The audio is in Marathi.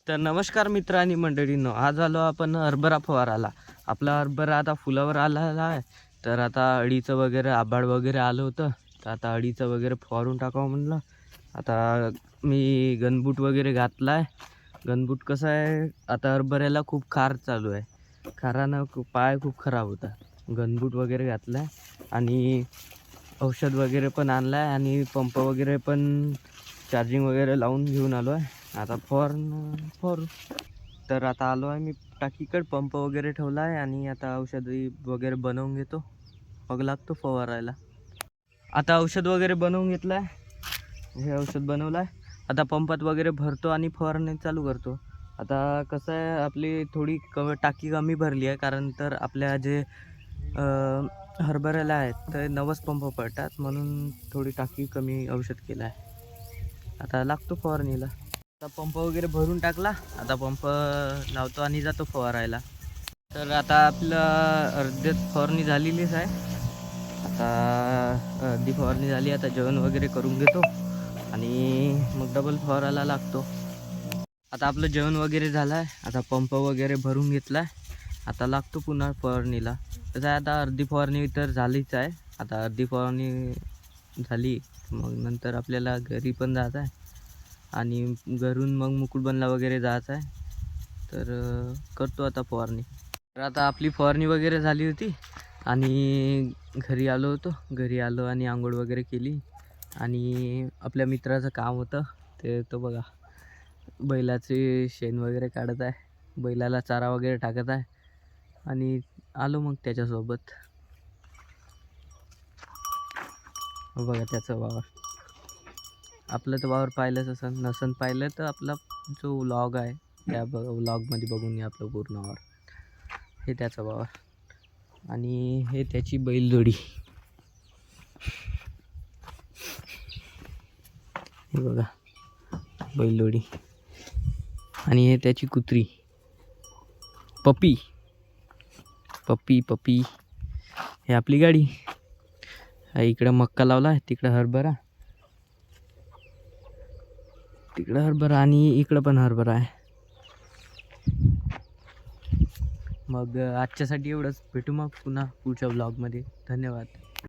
तर नमस्कार मित्र आणि मंडळींनो, आज आलो आपण हरभरा फवाराला. आपला हरभरा आता फुलावर आलेला आहे. तर आता अळीचं वगैरे आभाळ वगैरे आलं होतं, तर आता अळीचं वगैरे फवारून टाकावं म्हणलं. आता मी गनबूट वगैरे घातला आहे. गनबूट कसं आहे, आता हरभऱ्याला खूप खार चालू आहे. खारानं पाय खूप खराब होता. गनबूट वगैरे घातला आहे आणि औषध वगैरे पण आणलं आहे आणि पंप वगैरे पण चार्जिंग वगैरे लावून घेऊन आलो आहे. आता फवारू. तर आता आलो आहे मी टाकीकडे, पंप वगैरे ठेवला आहे आणि आता औषध वगैरे बनवून घेतो, मग लागतो फवारायला. आता औषध वगैरे बनवून घेतलं आहे, हे औषध बनवलं आहे. आता पंपात वगैरे भरतो आणि फवारणी चालू करतो. आता कसं आहे, आपली थोडी टाकी कमी भरली आहे, कारण तर आपल्या जे हरभऱ्याला आहेत तर 9 पंप पडतात, म्हणून थोडी टाकी कमी औषध केलं आहे. आता लागतो फवारणीला. आता पंप वगैरे भरून टाकला, आता पंप लावतो आणि जातो फवारायला. तर आता आपलं अर्ध्यात फवारणी झालेलीच आहे. आता अर्धी फवारणी झाली, आता जेवण वगैरे करून घेतो आणि मग डबल फवारायला लागतो. आता आपलं जेवण वगैरे झालं आहे, आता पंप वगैरे भरून घेतला आहे, आता लागतो पुन्हा फवारणीला. तसं आता अर्धी फवारणी तर झालीच आहे. आता अर्धी फवारणी झाली मग नंतर आपल्याला घरी पण जायचं आहे आणि घरून मग मुकुटबनला वगैरे जायचं आहे. तर करतो आता फवारणी. तर आता आपली फवारणी वगैरे झाली होती आणि घरी आलो होतो. घरी आलो आणि आंघोळ वगैरे केली आणि आपल्या मित्राचं काम होतं, ते तो बघा बैलाचे शेण वगैरे काढत आहे, बैलाला चारा वगैरे टाकत आहे आणि आलो मग त्याच्यासोबत. बघा त्याचं वावर, आपलं तर वावर पाहिलंच असं, नसन पाहिलं तर आपला जो व्लॉग आहे त्या व्लॉगमध्ये बघून घ्या आपलं पूर्ण वावर. हे त्याचा वावर आणि हे त्याची बैलजोडी. हे बघा बैलजोडी आणि हे त्याची कुत्री पप्पी पप्पी पप्पी. हे आपली गाडी. इकडं मक्का लावला आहे, तिकडं हरभरा आणि इकडं पण हरभरा आहे. मग आजच्यासाठी एवढंच. भेटू मग पुन्हा पुढच्या व्लॉगमध्ये. धन्यवाद.